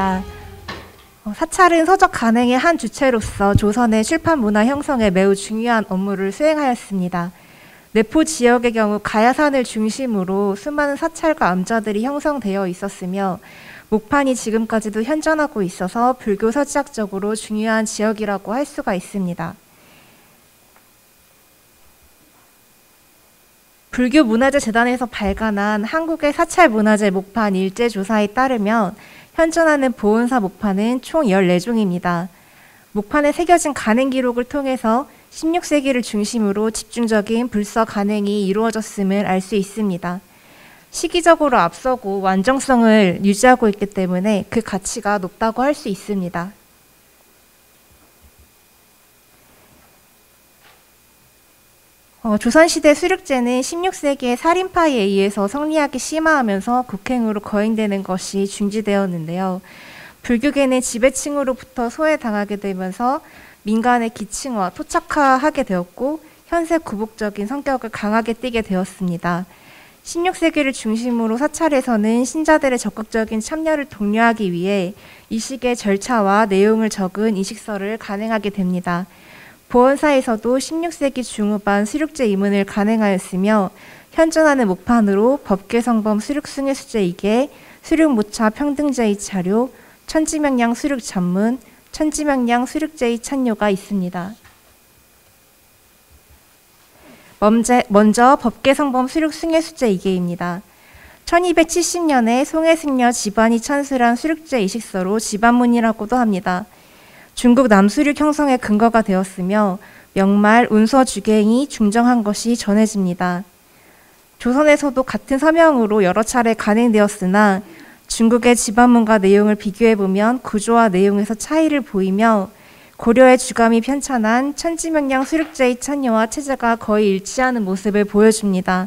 있습니다. 사찰은 서적 간행의 한 주체로서 조선의 출판 문화 형성에 매우 중요한 업무를 수행하였습니다. 내포 지역의 경우 가야산을 중심으로 수많은 사찰과 암자들이 형성되어 있었으며 목판이 지금까지도 현존하고 있어서 불교 서지학적으로 중요한 지역이라고 할 수가 있습니다. 불교문화재재단에서 발간한 한국의 사찰문화재 목판 일제조사에 따르면 현존하는 보온사 목판은 총 14종입니다. 목판에 새겨진 간행 기록을 통해서 16세기를 중심으로 집중적인 불서 간행이 이루어졌음을 알 수 있습니다. 시기적으로 앞서고 완전성을 유지하고 있기 때문에 그 가치가 높다고 할 수 있습니다. 조선시대 수륙제는 16세기에 살인파에 의해서 성리학이 심화하면서 국행으로 거행되는 것이 중지되었는데요. 불교계는 지배층으로부터 소외당하게 되면서 민간의 기층화, 토착화하게 되었고 현세 구복적인 성격을 강하게 띠게 되었습니다. 16세기를 중심으로 사찰에서는 신자들의 적극적인 참여를 독려하기 위해 이식의 절차와 내용을 적은 이식서를 간행하게 됩니다. 보원사에서도 16세기 중후반 수륙제 입문을 간행하였으며 현존하는 목판으로 법계성범 수륙승의수제 2개, 수륙모차 평등제의 차료, 천지명량 수륙전문, 천지명량 수륙제의 찬료가 있습니다. 먼저 법계성범 수륙승의수제 2개입니다. 1270년에 송해승려 집안이 찬술한 수륙제 이식서로 집안문이라고도 합니다. 중국 남수륙 형성의 근거가 되었으며 명말 운서주갱이 중정한 것이 전해집니다. 조선에서도 같은 서명으로 여러 차례 간행되었으나 중국의 집안문과 내용을 비교해보면 구조와 내용에서 차이를 보이며 고려의 주감이 편찬한 천지명량 수륙제의 찬요와 체제가 거의 일치하는 모습을 보여줍니다.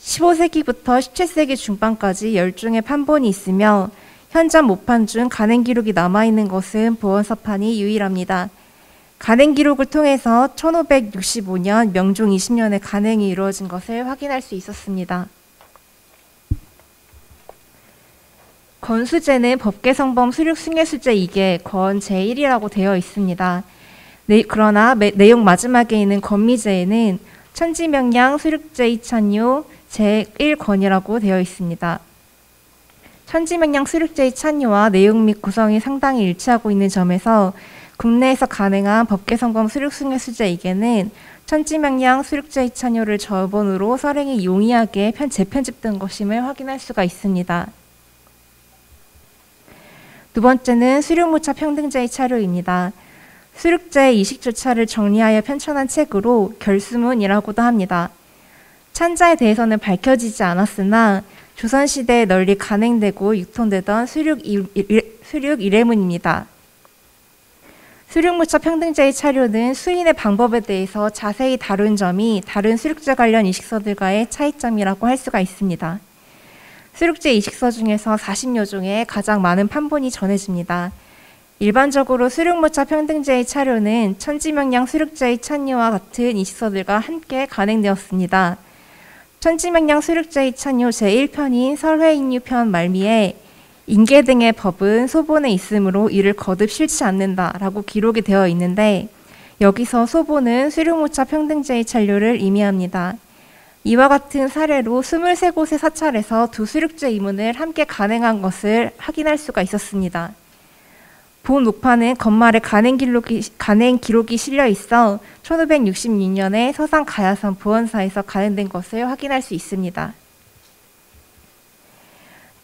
15세기부터 17세기 중반까지 10종의 판본이 있으며 현존 모판 중 간행 기록이 남아있는 것은 보원서판이 유일합니다. 간행 기록을 통해서 1565년 명종 20년에 간행이 이루어진 것을 확인할 수 있었습니다. 건수제는 법계성범 수륙승의수제 2개 권 제1이라고 되어 있습니다. 그러나 내용 마지막에 있는 건미제에는 천지명량 수륙제의 찬요 제1권이라고 되어 있습니다. 천지명량 수륙제의 찬요와 내용 및 구성이 상당히 일치하고 있는 점에서 국내에서 간행한 법계성범 수륙승의수제 2개는 천지명량 수륙제의 찬요를 저본으로 서랭이 용이하게 재편집된 것임을 확인할 수가 있습니다. 두 번째는 수륙모차 평등제의 차료입니다. 수륙제 이식조차를 정리하여 편찬한 책으로 결수문이라고도 합니다. 찬자에 대해서는 밝혀지지 않았으나 조선시대에 널리 간행되고 유통되던 수륙 이례문입니다. 수륙모차 평등제의 차료는 수인의 방법에 대해서 자세히 다룬 점이 다른 수륙제 관련 이식서들과의 차이점이라고 할 수가 있습니다. 수륙제 이식서 중에서 40여 종의 가장 많은 판본이 전해집니다. 일반적으로 수륙모차 평등제의 차료는 천지명량 수륙제의 찬요와 같은 이식서들과 함께 간행되었습니다. 천지명량 수륙제의 찬요 제1편인 설회인유편 말미에 인계 등의 법은 소본에 있으므로 이를 거듭 실지 않는다라고 기록이 되어 있는데 여기서 소본은 수륙모차 평등제의 찬료를 의미합니다. 이와 같은 사례로 23곳의 사찰에서 두 수륙제 이문을 함께 간행한 것을 확인할 수가 있었습니다. 본 목판은 건말에 간행 기록이 실려 있어 1566년에 서산 가야산 보원사에서 간행된 것을 확인할 수 있습니다.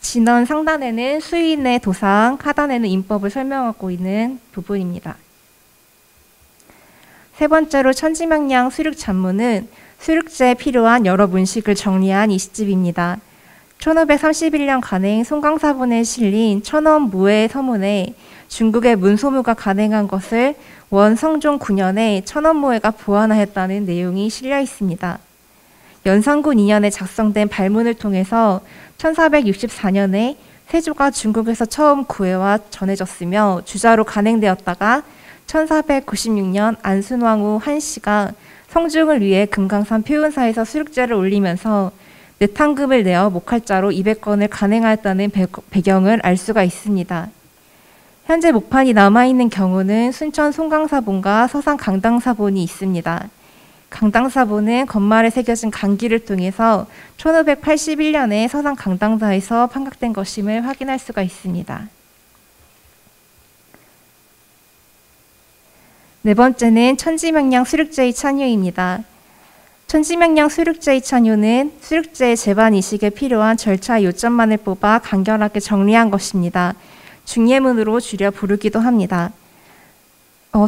진원 상단에는 수인의 도상, 하단에는 인법을 설명하고 있는 부분입니다. 세 번째로 천지명량 수륙전문은 수륙제에 필요한 여러 문식을 정리한 이시집입니다. 1531년 간행 송강사본에 실린 천원무의 서문에 중국의 문소무가 간행한 것을 원성종 9년에 천원무회가 보완하였다는 내용이 실려 있습니다. 연산군 2년에 작성된 발문을 통해서 1464년에 세조가 중국에서 처음 구해와 전해졌으며 주자로 간행되었다가 1496년 안순왕후 한씨가 성중을 위해 금강산 표운사에서 수륙제를 올리면서 내탕금을 내어 목할자로 200건을 간행하였다는 배경을 알 수가 있습니다. 현재 목판이 남아있는 경우는 순천 송강사본과 서산 강당사본이 있습니다. 강당사본은 건말에 새겨진 강기를 통해서 1581년에 서산 강당사에서 판각된 것임을 확인할 수가 있습니다. 네 번째는 천지명량 수륙제의 찬유입니다. 천지명량 수륙제의 찬유는 수륙제의 제반 이식에 필요한 절차 요점만을 뽑아 간결하게 정리한 것입니다. 중예문으로 줄여 부르기도 합니다.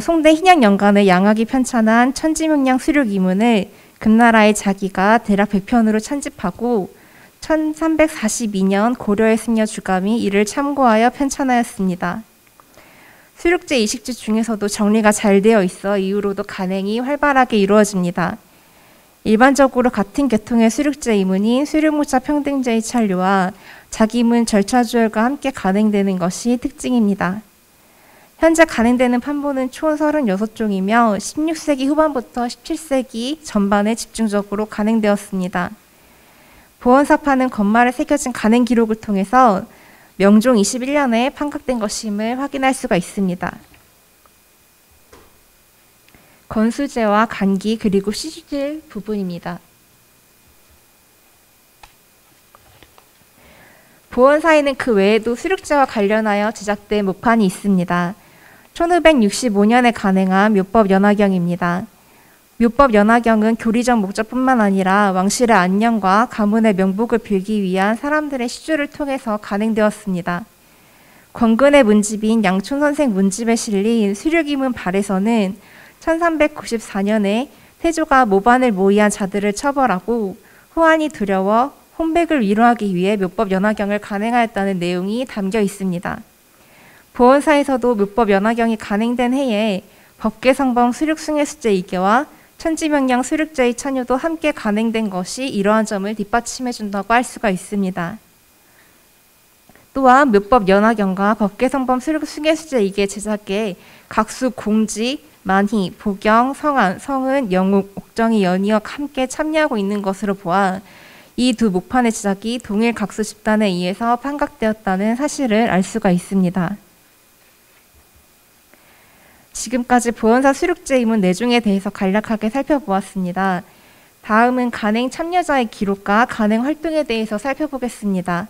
송대 희년연간의 양학이 편찬한 천지명량 수륙이문을 금나라의 자기가 대략 100편으로 찬집하고 1342년 고려의 승려 주감이 이를 참고하여 편찬하였습니다. 수륙제 이식지 중에서도 정리가 잘 되어 있어 이후로도 간행이 활발하게 이루어집니다. 일반적으로 같은 계통의 수륙제 이문인 수륙무차 평등제의 찬류와 자기문 절차주열과 함께 간행되는 것이 특징입니다. 현재 간행되는 판본은 총 36종이며 16세기 후반부터 17세기 전반에 집중적으로 간행되었습니다. 보원사파는 건말에 새겨진 간행 기록을 통해서 명종 21년에 판각된 것임을 확인할 수가 있습니다. 건수제와 간기 그리고 시주질 부분입니다. 보원사에는 그 외에도 수륙제와 관련하여 제작된 목판이 있습니다. 1565년에 간행한 묘법연화경입니다. 묘법연화경은 교리적 목적뿐만 아니라 왕실의 안녕과 가문의 명복을 빌기 위한 사람들의 시주를 통해서 간행되었습니다. 권근의 문집인 양촌선생 문집에 실린 수륙이문 발에서는 1394년에 태조가 모반을 모의한 자들을 처벌하고 호환이 두려워 혼백을 위로하기 위해 묘법연화경을 간행하였다는 내용이 담겨 있습니다. 보원사에서도 묘법연화경이 간행된 해에 법계성범 수륙승해수제 이계와 천지명량 수륙제의 찬유도 함께 간행된 것이 이러한 점을 뒷받침해준다고 할 수가 있습니다. 또한 묘법연화경과 법계성범 수륙승해수제 이계 제작에 각수 공지, 만희, 보경, 성안, 성은, 영욱, 옥정이 연이어 함께 참여하고 있는 것으로 보아 이 두 목판의 제작이 동일 각수 집단에 의해서 판각되었다는 사실을 알 수가 있습니다. 지금까지 보원사 수륙제 이문 내중에 대해서 간략하게 살펴보았습니다. 다음은 간행 참여자의 기록과 간행 활동에 대해서 살펴보겠습니다.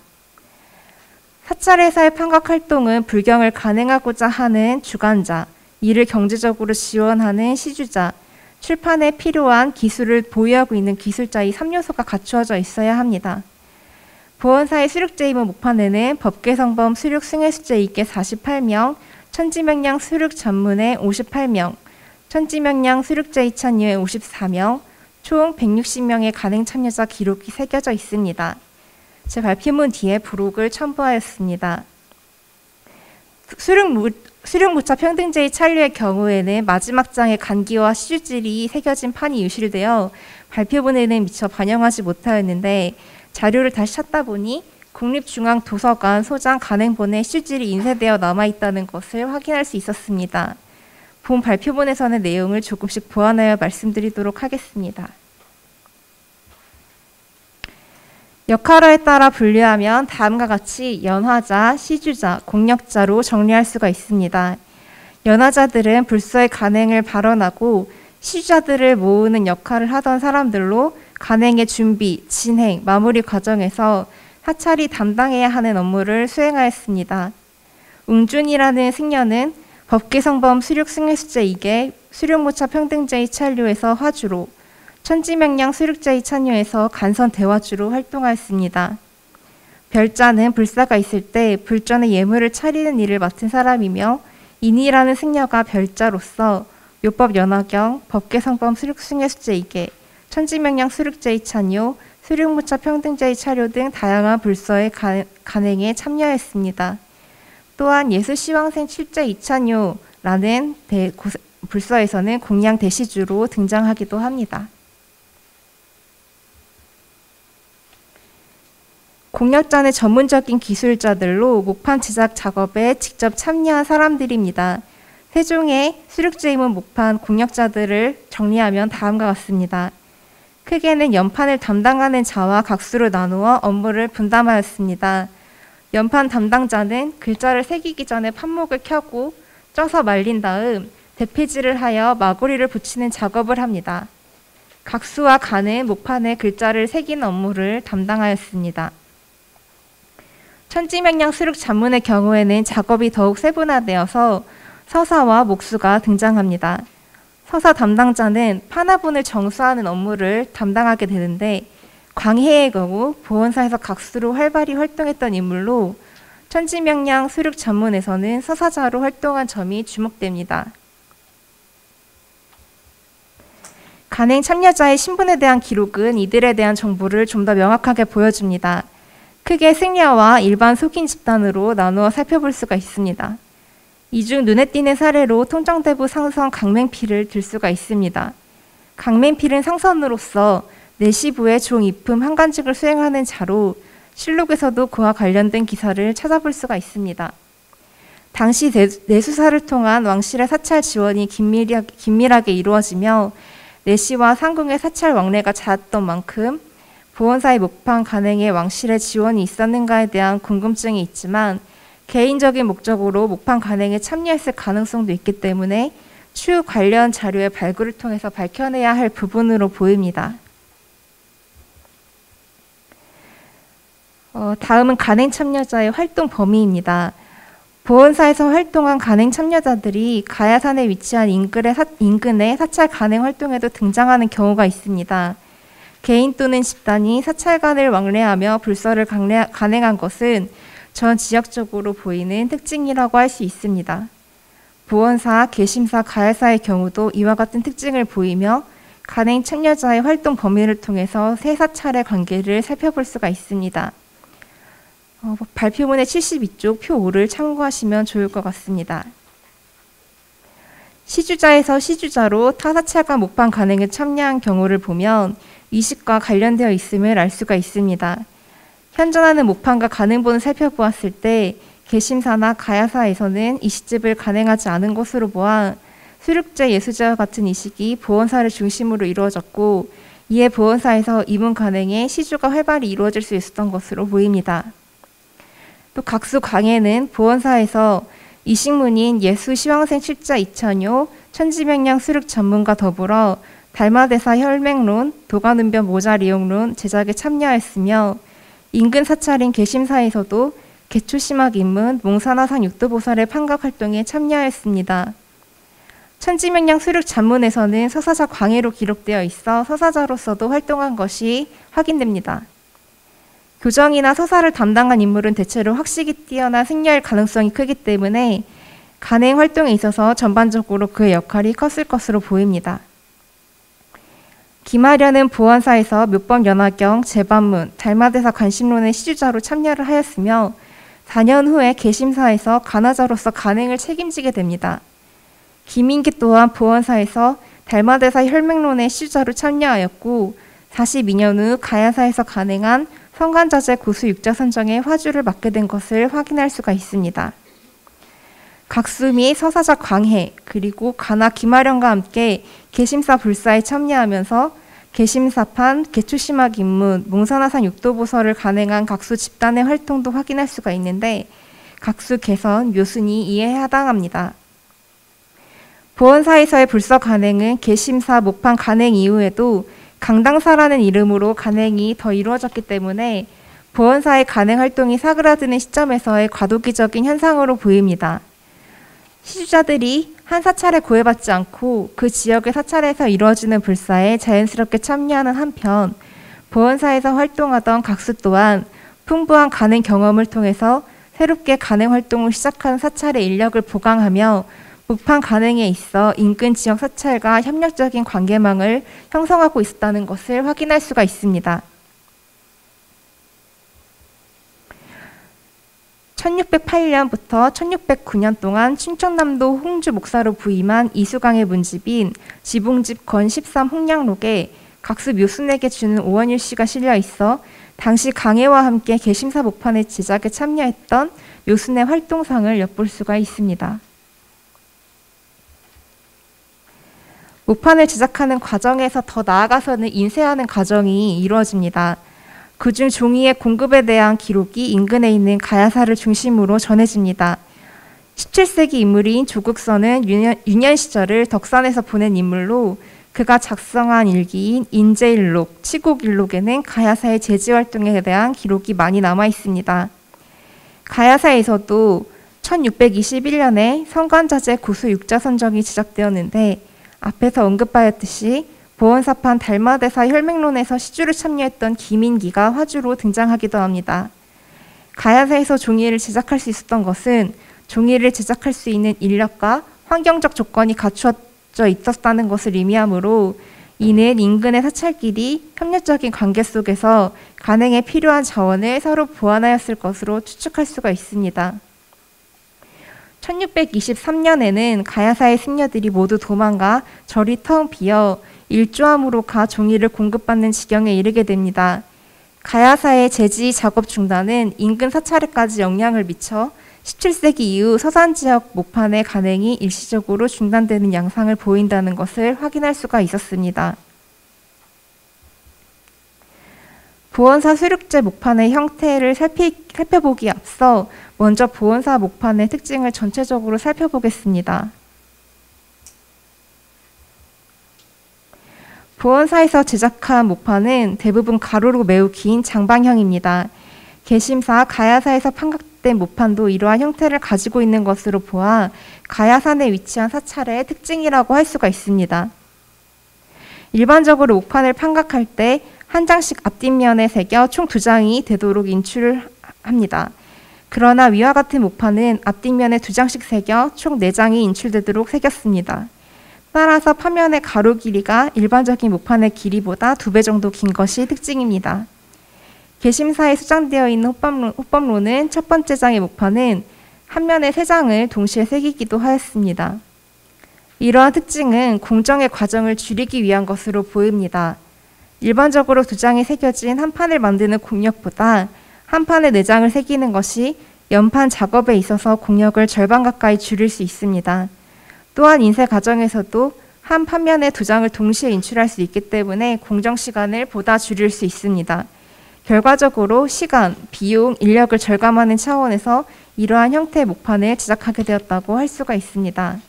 사찰에서의 판각 활동은 불경을 간행하고자 하는 주관자, 이를 경제적으로 지원하는 시주자, 출판에 필요한 기술을 보유하고 있는 기술자의 3요소가 갖추어져 있어야 합니다. 보원사의 수륙제 이문 목판에는 법계성범 수륙 승해수제 이계 48명, 천지명량 수륙 전문에 58명, 천지명량 수륙제 이찬유에 54명, 총 160명의 간행 참여자 기록이 새겨져 있습니다. 제 발표문 뒤에 부록을 첨부하였습니다. 수륙무차 평등제의 찬류의 경우에는 마지막 장에 간기와 시주질이 새겨진 판이 유실되어 발표문에는 미처 반영하지 못하였는데 자료를 다시 찾다 보니 국립중앙도서관 소장 간행본에 시주질이 인쇄되어 남아있다는 것을 확인할 수 있었습니다. 본 발표문에서는 내용을 조금씩 보완하여 말씀드리도록 하겠습니다. 역할에 따라 분류하면 다음과 같이 연화자, 시주자, 공력자로 정리할 수가 있습니다. 연화자들은 불서의 간행을 발언하고 시주자들을 모으는 역할을 하던 사람들로 간행의 준비, 진행, 마무리 과정에서 사찰이 담당해야 하는 업무를 수행하였습니다. 웅준이라는 승려는 법계성범 수륙승해수제 이계, 수륙무차 평등제의 찬류에서 화주로, 천지명량 수륙제의 찬유에서 간선 대화주로 활동하였습니다. 별자는 불사가 있을 때 불전의 예물을 차리는 일을 맡은 사람이며 인이라는 승려가 별자로서 묘법연화경, 법계성범 수륙승해수제 이계, 천지명량 수륙제의 찬유, 수륙무차 평등제의 차료 등 다양한 불서의 간행에 참여했습니다. 또한 예수시황생 칠제 이찬유라는 불서에서는 공양 대시주로 등장하기도 합니다. 공력자는 전문적인 기술자들로 목판 제작 작업에 직접 참여한 사람들입니다. 세종의 수륙제 이문 목판 공력자들을 정리하면 다음과 같습니다. 크게는 연판을 담당하는 자와 각수로 나누어 업무를 분담하였습니다. 연판 담당자는 글자를 새기기 전에 판목을 켜고 쪄서 말린 다음 대피질을 하여 마구리를 붙이는 작업을 합니다. 각수와 간은 목판에 글자를 새기는 업무를 담당하였습니다. 천지명량 수륙 잡문의 경우에는 작업이 더욱 세분화되어서 서사와 목수가 등장합니다. 서사 담당자는 판화분을 정수하는 업무를 담당하게 되는데, 광해의 경우 보원사에서 각수로 활발히 활동했던 인물로 천지명량 수륙 잡문에서는 서사자로 활동한 점이 주목됩니다. 간행 참여자의 신분에 대한 기록은 이들에 대한 정보를 좀 더 명확하게 보여줍니다. 크게 승려와 일반 속인 집단으로 나누어 살펴볼 수가 있습니다. 이 중 눈에 띄는 사례로 통정대부 상선 강맹필을 들 수가 있습니다. 강맹필은 상선으로서 내시부의 종 입품 한간직을 수행하는 자로 실록에서도 그와 관련된 기사를 찾아볼 수가 있습니다. 당시 내수사를 통한 왕실의 사찰 지원이 긴밀하게 이루어지며 내시와 상궁의 사찰 왕래가 잦았던 만큼 보원사의 목판 간행에 왕실의 지원이 있었는가에 대한 궁금증이 있지만, 개인적인 목적으로 목판 간행에 참여했을 가능성도 있기 때문에 추후 관련 자료의 발굴을 통해서 밝혀내야 할 부분으로 보입니다. 다음은 간행 참여자의 활동 범위입니다. 보원사에서 활동한 간행 참여자들이 가야산에 위치한 인근의 사찰 간행 활동에도 등장하는 경우가 있습니다. 개인 또는 집단이 사찰관을 왕래하며 불서를 간행한 것은 전 지역적으로 보이는 특징이라고 할 수 있습니다. 보원사, 계심사, 가야사의 경우도 이와 같은 특징을 보이며 간행 참여자의 활동 범위를 통해서 세 사찰의 관계를 살펴볼 수가 있습니다. 발표문의 72쪽 표 5를 참고하시면 좋을 것 같습니다. 시주자에서 시주자로 타사찰과 목판 간행에 참여한 경우를 보면 이식과 관련되어 있음을 알 수가 있습니다. 현존하는 목판과 간행본을 살펴보았을 때 계심사나 가야사에서는 이식집을 간행하지 않은 것으로 보아 수륙제 예수제와 같은 이식이 보원사를 중심으로 이루어졌고, 이에 보원사에서 이문 간행에 시주가 활발히 이루어질 수 있었던 것으로 보입니다. 또 각수 광해는 보원사에서 이식문인 예수 시황생 칠자 이찬요, 천지명량 수륙 전문과 더불어 달마대사 혈맹론, 도가는변 모자리용론 제작에 참여했으며, 인근 사찰인 계심사에서도 개초심학 인문, 몽사나상 육도보살의 판각 활동에 참여했습니다. 천지명량 수륙 잡문에서는 서사자 광해로 기록되어 있어 서사자로서도 활동한 것이 확인됩니다. 교정이나 서사를 담당한 인물은 대체로 학식이 뛰어난 승려일 가능성이 크기 때문에 간행 활동에 있어서 전반적으로 그의 역할이 컸을 것으로 보입니다. 김아련은 보원사에서 묘법 연화경, 제반문, 달마대사 관심론의 시주자로 참여를 하였으며 4년 후에 계심사에서 간화자로서 간행을 책임지게 됩니다. 김인기 또한 보원사에서 달마대사 혈맹론의 시주자로 참여하였고 42년 후 가야사에서 간행한 성간자재 고수 육자 선정에 화주를 맡게 된 것을 확인할 수가 있습니다. 각수 및 서사자 광해 그리고 간화 김아련과 함께 계심사 불사에 참여하면서 계심사판, 개초심학 입문, 몽사나산 육도보설을 간행한 각수 집단의 활동도 확인할 수가 있는데 각수 개선, 묘순이 이에 해당합니다. 보원사에서의 불서 간행은 계심사 목판 간행 이후에도 강당사라는 이름으로 간행이 더 이루어졌기 때문에 보원사의 간행 활동이 사그라드는 시점에서의 과도기적인 현상으로 보입니다. 시주자들이 한 사찰에 구애받지 않고 그 지역의 사찰에서 이루어지는 불사에 자연스럽게 참여하는 한편 보원사에서 활동하던 각수 또한 풍부한 간행 경험을 통해서 새롭게 간행 활동을 시작한 사찰의 인력을 보강하며 목판 간행에 있어 인근 지역 사찰과 협력적인 관계망을 형성하고 있었다는 것을 확인할 수가 있습니다. 1608년부터 1609년 동안 충청남도 홍주 목사로 부임한 이수강의 문집인 지붕집 건 13 홍량록에 각수 묘순에게 주는 오원일시가 실려 있어 당시 강해와 함께 계심사 목판의 제작에 참여했던 묘순의 활동상을 엿볼 수가 있습니다. 목판을 제작하는 과정에서 더 나아가서는 인쇄하는 과정이 이루어집니다. 그중 종이의 공급에 대한 기록이 인근에 있는 가야사를 중심으로 전해집니다. 17세기 인물인 조국선은 유년 시절을 덕산에서 보낸 인물로 그가 작성한 일기인 인제일록, 치곡일록에는 가야사의 제지활동에 대한 기록이 많이 남아 있습니다. 가야사에서도 1621년에 성관자재 고수 육자선정이 제작되었는데 앞에서 언급하였듯이 보원사판 달마대사 혈맹론에서 시주를 참여했던 김인기가 화주로 등장하기도 합니다. 가야사에서 종이를 제작할 수 있었던 것은 종이를 제작할 수 있는 인력과 환경적 조건이 갖추어져 있었다는 것을 의미하므로 이는 인근의 사찰끼리 협력적인 관계 속에서 간행에 필요한 자원을 서로 보완하였을 것으로 추측할 수가 있습니다. 1623년에는 가야사의 승려들이 모두 도망가 절이 텅 비어 일조함으로 가 종이를 공급받는 지경에 이르게 됩니다. 가야사의 제지 작업 중단은 인근 사찰에까지 영향을 미쳐 17세기 이후 서산지역 목판의 간행이 일시적으로 중단되는 양상을 보인다는 것을 확인할 수가 있었습니다. 보원사 수륙제 목판의 형태를 살펴보기에 앞서 먼저 보원사 목판의 특징을 전체적으로 살펴보겠습니다. 보원사에서 제작한 목판은 대부분 가로로 매우 긴 장방형입니다. 개심사 가야사에서 판각된 목판도 이러한 형태를 가지고 있는 것으로 보아 가야산에 위치한 사찰의 특징이라고 할 수가 있습니다. 일반적으로 목판을 판각할 때 한 장씩 앞뒷면에 새겨 총 2장이 되도록 인출을 합니다. 그러나 위와 같은 목판은 앞뒷면에 2장씩 새겨 총 4장이 인출되도록 새겼습니다. 따라서 판면의 가로 길이가 일반적인 목판의 길이보다 2배 정도 긴 것이 특징입니다. 개심사에 수장되어 있는 호법론은 첫 번째 장의 목판은 한 면에 3장을 동시에 새기기도 하였습니다. 이러한 특징은 공정의 과정을 줄이기 위한 것으로 보입니다. 일반적으로 2장이 새겨진 한 판을 만드는 공력보다 한 판에 4장을 새기는 것이 연판 작업에 있어서 공력을 절반 가까이 줄일 수 있습니다. 또한 인쇄 과정에서도 한 판면에 2장을 동시에 인출할 수 있기 때문에 공정 시간을 보다 줄일 수 있습니다. 결과적으로 시간, 비용, 인력을 절감하는 차원에서 이러한 형태의 목판을 제작하게 되었다고 할 수가 있습니다.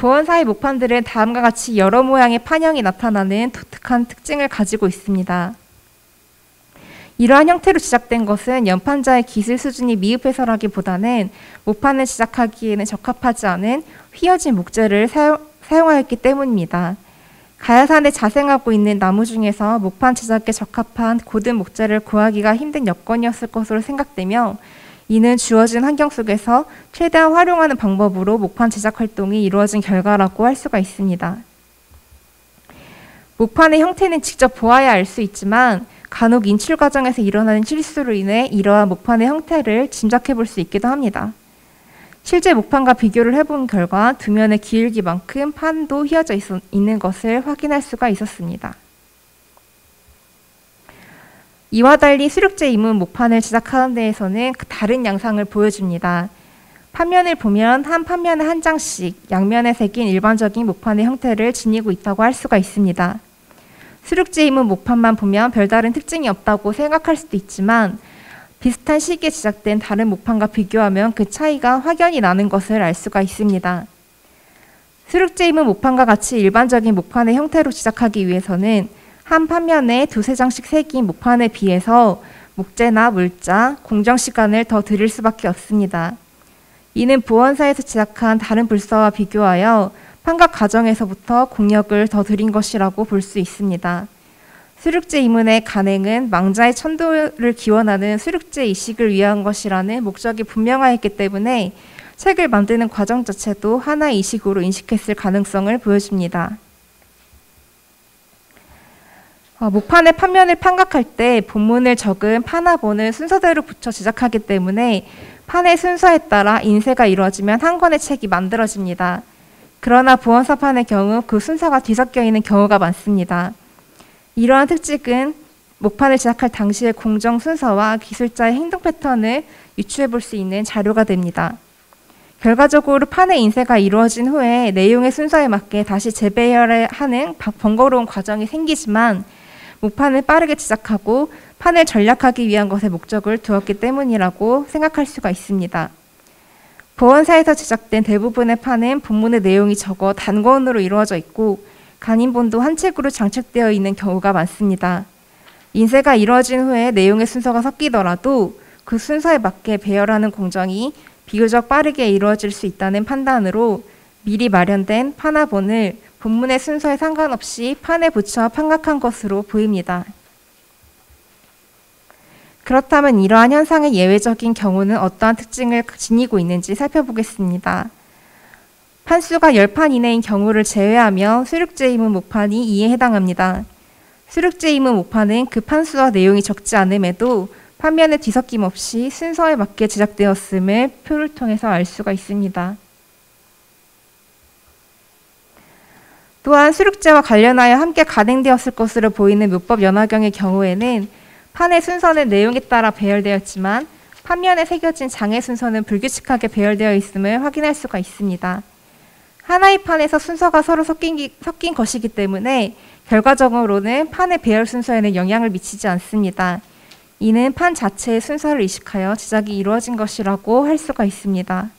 보원사의 목판들은 다음과 같이 여러 모양의 판형이 나타나는 독특한 특징을 가지고 있습니다. 이러한 형태로 제작된 것은 연판자의 기술 수준이 미흡해서라기보다는 목판을 제작하기에는 적합하지 않은 휘어진 목재를 사용하였기 때문입니다. 가야산에 자생하고 있는 나무 중에서 목판 제작에 적합한 고든 목재를 구하기가 힘든 여건이었을 것으로 생각되며 이는 주어진 환경 속에서 최대한 활용하는 방법으로 목판 제작 활동이 이루어진 결과라고 할 수가 있습니다. 목판의 형태는 직접 보아야 알 수 있지만 간혹 인출 과정에서 일어나는 실수로 인해 이러한 목판의 형태를 짐작해 볼 수 있기도 합니다. 실제 목판과 비교를 해본 결과 2면의 기울기만큼 판도 휘어져 있는 것을 확인할 수가 있었습니다. 이와 달리 수륙제 이문 목판을 제작하는 데에서는 다른 양상을 보여줍니다. 판면을 보면 한 판면에 한 장씩 양면에 새긴 일반적인 목판의 형태를 지니고 있다고 할 수가 있습니다. 수륙제 이문 목판만 보면 별다른 특징이 없다고 생각할 수도 있지만 비슷한 시기에 제작된 다른 목판과 비교하면 그 차이가 확연히 나는 것을 알 수가 있습니다. 수륙제 이문 목판과 같이 일반적인 목판의 형태로 제작하기 위해서는 한 판면에 2-3장씩 새긴 목판에 비해서 목재나 물자, 공정시간을 더 들일 수밖에 없습니다. 이는 보원사에서 제작한 다른 불사와 비교하여 판각 과정에서부터 공력을 더 들인 것이라고 볼 수 있습니다. 수륙제 이문의 간행은 망자의 천도를 기원하는 수륙제 이식을 위한 것이라는 목적이 분명하였기 때문에 책을 만드는 과정 자체도 하나의 이식으로 인식했을 가능성을 보여줍니다. 목판의 판면을 판각할 때 본문을 적은 판화본을 순서대로 붙여 제작하기 때문에 판의 순서에 따라 인쇄가 이루어지면 한 권의 책이 만들어집니다. 그러나 보원사판의 경우 그 순서가 뒤섞여 있는 경우가 많습니다. 이러한 특징은 목판을 제작할 당시의 공정 순서와 기술자의 행동 패턴을 유추해 볼 수 있는 자료가 됩니다. 결과적으로 판의 인쇄가 이루어진 후에 내용의 순서에 맞게 다시 재배열하는 번거로운 과정이 생기지만 목판을 빠르게 제작하고 판을 전략하기 위한 것에 목적을 두었기 때문이라고 생각할 수가 있습니다. 보원사에서 제작된 대부분의 판은 본문의 내용이 적어 단권으로 이루어져 있고 간인본도 한 책으로 장착되어 있는 경우가 많습니다. 인쇄가 이루어진 후에 내용의 순서가 섞이더라도 그 순서에 맞게 배열하는 공정이 비교적 빠르게 이루어질 수 있다는 판단으로 미리 마련된 판화본을 본문의 순서에 상관없이 판에 붙여 판각한 것으로 보입니다. 그렇다면 이러한 현상의 예외적인 경우는 어떠한 특징을 지니고 있는지 살펴보겠습니다. 판수가 10판 이내인 경우를 제외하며 수륙제 이문 목판이 이에 해당합니다. 수륙제 이문 목판은 그 판수와 내용이 적지 않음에도 판면에 뒤섞임 없이 순서에 맞게 제작되었음을 표를 통해서 알 수가 있습니다. 또한 수륙제와 관련하여 함께 간행되었을 것으로 보이는 묘법 연화경의 경우에는 판의 순서는 내용에 따라 배열되었지만 판면에 새겨진 장의 순서는 불규칙하게 배열되어 있음을 확인할 수가 있습니다. 하나의 판에서 순서가 서로 섞인 것이기 때문에 결과적으로는 판의 배열 순서에는 영향을 미치지 않습니다. 이는 판 자체의 순서를 의식하여 제작이 이루어진 것이라고 할 수가 있습니다.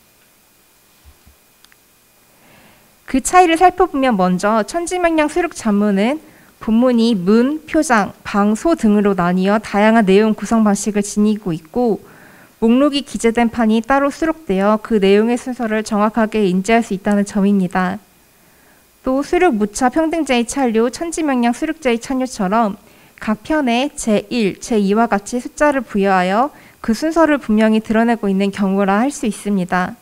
그 차이를 살펴보면 먼저 천지명량 수륙 잔문은 본문이 문, 표장, 방, 소 등으로 나뉘어 다양한 내용 구성 방식을 지니고 있고 목록이 기재된 판이 따로 수록되어 그 내용의 순서를 정확하게 인지할 수 있다는 점입니다. 또 수륙 무차 평등제의 찬류, 천지명량 수륙제의 찬류처럼 각 편에 제1, 제2와 같이 숫자를 부여하여 그 순서를 분명히 드러내고 있는 경우라 할 수 있습니다.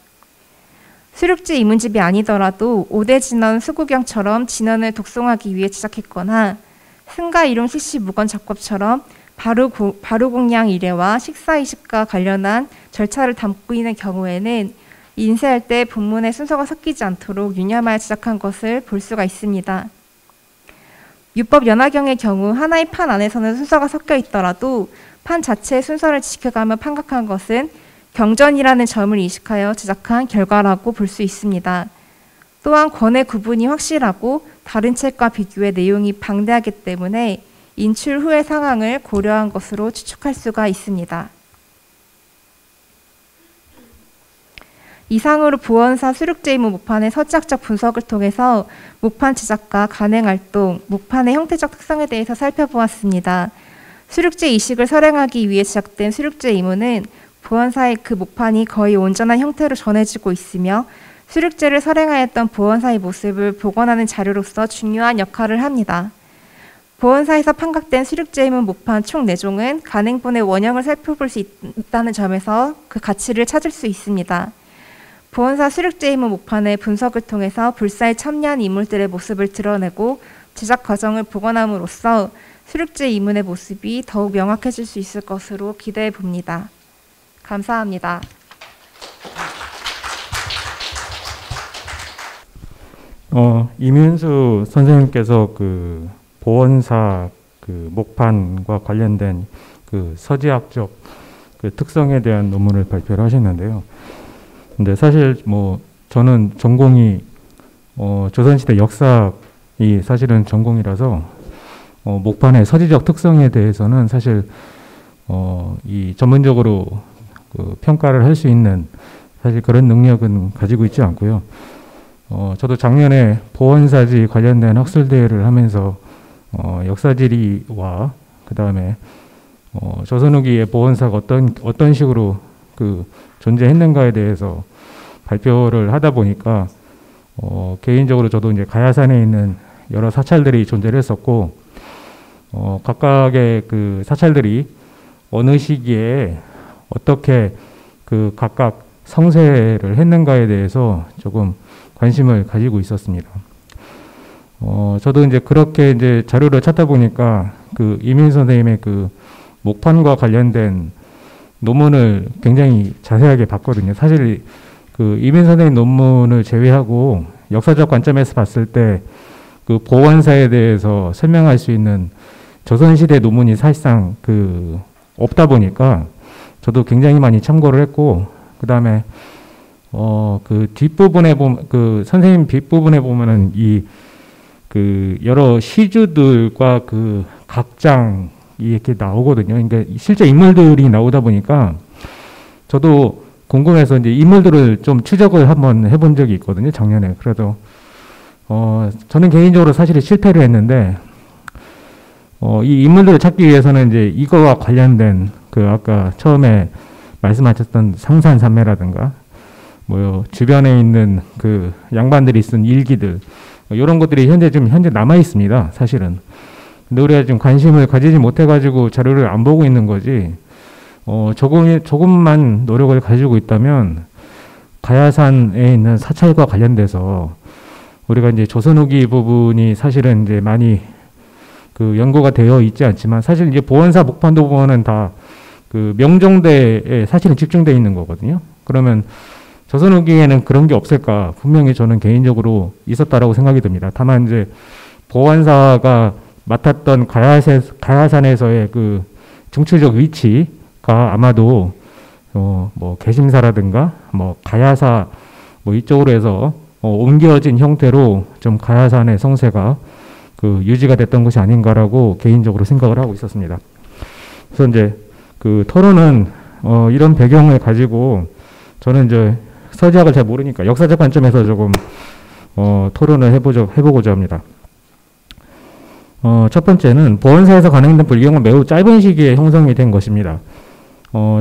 수륙제 이문집이 아니더라도 오대진원 수구경처럼 진원을 독송하기 위해 제작했거나 승가 이름 CC 무건 작법처럼 바루공양 이래와 식사이식과 관련한 절차를 담고 있는 경우에는 인쇄할 때 본문의 순서가 섞이지 않도록 유념하여 제작한 것을 볼 수가 있습니다. 율법 연화경의 경우 하나의 판 안에서는 순서가 섞여 있더라도 판 자체의 순서를 지켜가며 판각한 것은 경전이라는 점을 인식하여 제작한 결과라고 볼 수 있습니다. 또한 권의 구분이 확실하고 다른 책과 비교해 내용이 방대하기 때문에 인출 후의 상황을 고려한 것으로 추측할 수가 있습니다. 이상으로 보원사 수륙제이문 목판의 서지학적 분석을 통해서 목판 제작과 간행활동, 목판의 형태적 특성에 대해서 살펴보았습니다. 수륙제 이식을 설행하기 위해 제작된 수륙제 이문은 보원사의 그 목판이 거의 온전한 형태로 전해지고 있으며 수륙제를 설행하였던 보원사의 모습을 복원하는 자료로서 중요한 역할을 합니다. 보원사에서 판각된 수륙제 이문 목판 총 4종은 간행본의 원형을 살펴볼 수 있다는 점에서 그 가치를 찾을 수 있습니다. 보원사 수륙제 이문 목판의 분석을 통해서 불사에 참여한 인물들의 모습을 드러내고 제작 과정을 복원함으로써 수륙제 이문의 모습이 더욱 명확해질 수 있을 것으로 기대해 봅니다. 감사합니다. 이민수 선생님께서 그 보원사 그 목판과 관련된 그 서지학적 그 특성에 대한 논문을 발표를 하셨는데요. 근데 사실 뭐 저는 전공이 조선시대 역사이 사실은 전공이라서 목판의 서지적 특성에 대해서는 사실 이 전문적으로 그 평가를 할 수 있는 사실 그런 능력은 가지고 있지 않고요. 저도 작년에 보원사지 관련된 학술대회를 하면서 역사지리와 그 다음에 조선 후기의 보원사가 어떤 식으로 그 존재했는가에 대해서 발표를 하다 보니까 개인적으로 저도 이제 가야산에 있는 여러 사찰들이 존재를 했었고 각각의 그 사찰들이 어느 시기에 어떻게 그 각각 성세를 했는가에 대해서 조금 관심을 가지고 있었습니다. 저도 이제 그렇게 이제 자료를 찾다 보니까 그 이민 선생님의 그 목판과 관련된 논문을 굉장히 자세하게 봤거든요. 사실 그 이민 선생님 논문을 제외하고 역사적 관점에서 봤을 때 그 보원사에 대해서 설명할 수 있는 조선시대 논문이 사실상 그 없다 보니까 저도 굉장히 많이 참고를 했고, 그 다음에 그 뒷부분에 보면, 그 선생님 뒷부분에 보면은 그 여러 시주들과 그 각장이 이렇게 나오거든요. 그러니까 실제 인물들이 나오다 보니까 저도 궁금해서 이제 인물들을 좀 추적을 한번 해본 적이 있거든요. 작년에. 그래도 저는 개인적으로 사실 실패를 했는데 이 인물들을 찾기 위해서는 이제 이거와 관련된 그 아까 처음에 말씀하셨던 상산산매라든가 뭐 주변에 있는 그 양반들이 쓴 일기들 이런 것들이 현재 남아 있습니다. 사실은. 근데 우리가 지금 관심을 가지지 못해가지고 자료를 안 보고 있는 거지. 조금만 노력을 가지고 있다면 가야산에 있는 사찰과 관련돼서 우리가 이제 조선 후기 부분이 사실은 이제 많이 그 연구가 되어 있지 않지만 사실 이제 보원사 목판도 보면은 다 그 명종대에 사실은 집중되어 있는 거거든요. 그러면 조선 후기에는 그런 게 없을까? 분명히 저는 개인적으로 있었다라고 생각이 듭니다. 다만 이제 보원사가 맡았던 가야산에서의 그 정치적 위치가 아마도 뭐 개심사라든가 뭐 가야사 뭐 이쪽으로 해서 옮겨진 형태로 좀 가야산의 성세가 그 유지가 됐던 것이 아닌가라고 개인적으로 생각을 하고 있었습니다. 그래서 이제 그 토론은 이런 배경을 가지고 저는 이제 서지학을 잘 모르니까 역사적 관점에서 조금 토론을 해보고자 합니다. 첫 번째는 보원사에서 간행된 불경은 매우 짧은 시기에 형성이 된 것입니다.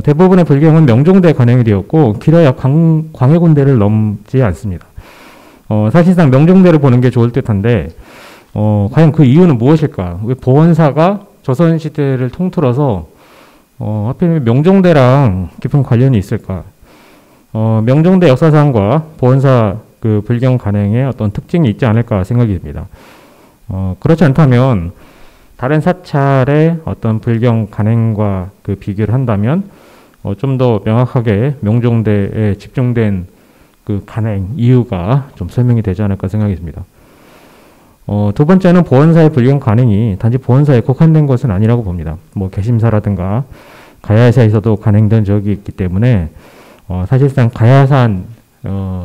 대부분의 불경은 명종대에 간행이 되었고 길어야 광해군대를 넘지 않습니다. 사실상 명종대를 보는 게 좋을 듯한데 과연 그 이유는 무엇일까? 왜 보원사가 조선시대를 통틀어서 하필 명종대랑 깊은 관련이 있을까? 명종대 역사상과 보원사 그 불경 간행의 어떤 특징이 있지 않을까 생각이 듭니다. 그렇지 않다면 다른 사찰의 어떤 불경 간행과 그 비교를 한다면 좀 더 명확하게 명종대에 집중된 그 간행 이유가 좀 설명이 되지 않을까 생각이 듭니다. 두 번째는 보원사의 불경 간행이 단지 보원사에 국한된 것은 아니라고 봅니다. 뭐 개심사라든가 가야사에서도 간행된 적이 있기 때문에 사실상 가야산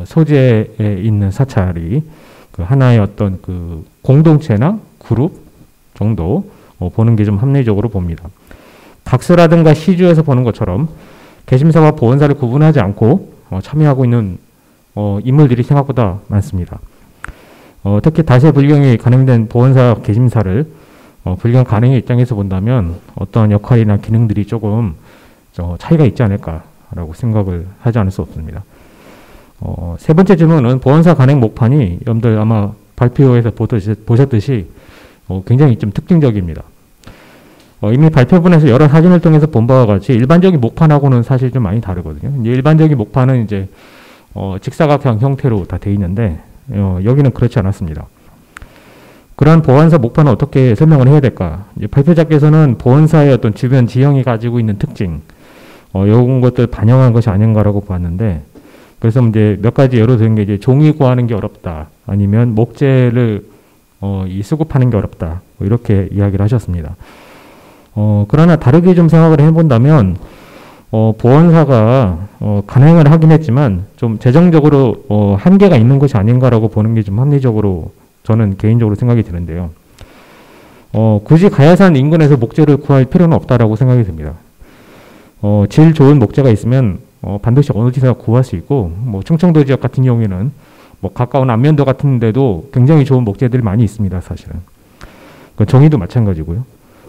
소재에 있는 사찰이 그 하나의 어떤 그 공동체나 그룹 정도 보는 게 좀 합리적으로 봅니다. 각서라든가 시주에서 보는 것처럼 개심사와 보원사를 구분하지 않고 참여하고 있는 인물들이 생각보다 많습니다. 특히 다세 불경이 간행된 보원사 개심사를 불경 간행의 입장에서 본다면 어떠한 역할이나 기능들이 조금 차이가 있지 않을까라고 생각을 하지 않을 수 없습니다. 세 번째 질문은 보원사 간행 목판이 여러분들 아마 발표에서 보셨듯이 굉장히 좀 특징적입니다. 이미 발표분에서 여러 사진을 통해서 본 바와 같이 일반적인 목판하고는 사실 좀 많이 다르거든요. 이제 일반적인 목판은 이제 직사각형 형태로 다 되어 있는데 여기는 그렇지 않았습니다. 그러한 보원사 목판을 어떻게 설명을 해야 될까? 이제 발표자께서는 보원사의 어떤 주변 지형이 가지고 있는 특징, 이런 것들 반영한 것이 아닌가라고 봤는데, 그래서 이제 몇 가지 예로 든 게 이제 종이 구하는 게 어렵다, 아니면 목재를 수급하는 게 어렵다, 뭐 이렇게 이야기를 하셨습니다. 그러나 다르게 좀 생각을 해본다면, 보원사가 간행을 하긴 했지만 좀 재정적으로 한계가 있는 것이 아닌가라고 보는 게 좀 합리적으로 저는 개인적으로 생각이 드는데요. 굳이 가야산 인근에서 목재를 구할 필요는 없다라고 생각이 듭니다. 질 좋은 목재가 있으면 반드시 어느 지나 구할 수 있고, 뭐 충청도 지역 같은 경우에는 뭐 가까운 안면도 같은 데도 굉장히 좋은 목재들이 많이 있습니다, 사실은. 정의도 마찬가지고요.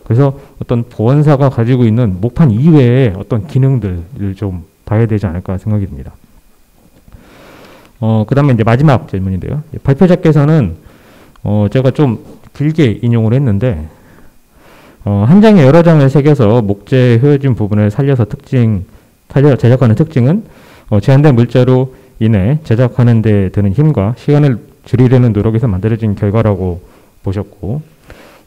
그래서 어떤 보원사가 가지고 있는 목판 이외의 어떤 기능들을 좀 봐야 되지 않을까 생각이 듭니다. 그 다음에 이제 마지막 질문인데요. 발표자께서는 제가 좀 길게 인용을 했는데, 한 장에 여러 장을 새겨서 목재 효율진 부분을 살려서 제작하는 특징은 제한된 물자로 인해 제작하는 데 드는 힘과 시간을 줄이려는 노력에서 만들어진 결과라고 보셨고,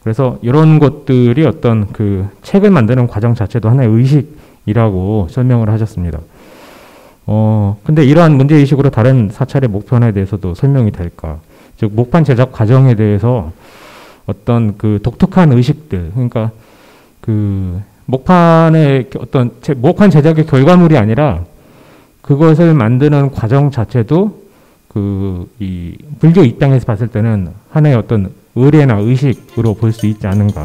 그래서 이런 것들이 어떤 그 책을 만드는 과정 자체도 하나의 의식이라고 설명을 하셨습니다. 근데 이러한 문제의식으로 다른 사찰의 목판에 대해서도 설명이 될까? 즉, 목판 제작 과정에 대해서 어떤 그 독특한 의식들, 그러니까 그 목판의 어떤 목판 제작의 결과물이 아니라 그것을 만드는 과정 자체도 이 불교 입장에서 봤을 때는 하나의 어떤 의례나 의식으로 볼 수 있지 않은가.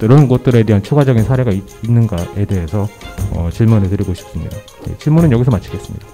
이런 것들에 대한 추가적인 사례가 있는가에 대해서 질문을 드리고 싶습니다. 네, 질문은 여기서 마치겠습니다.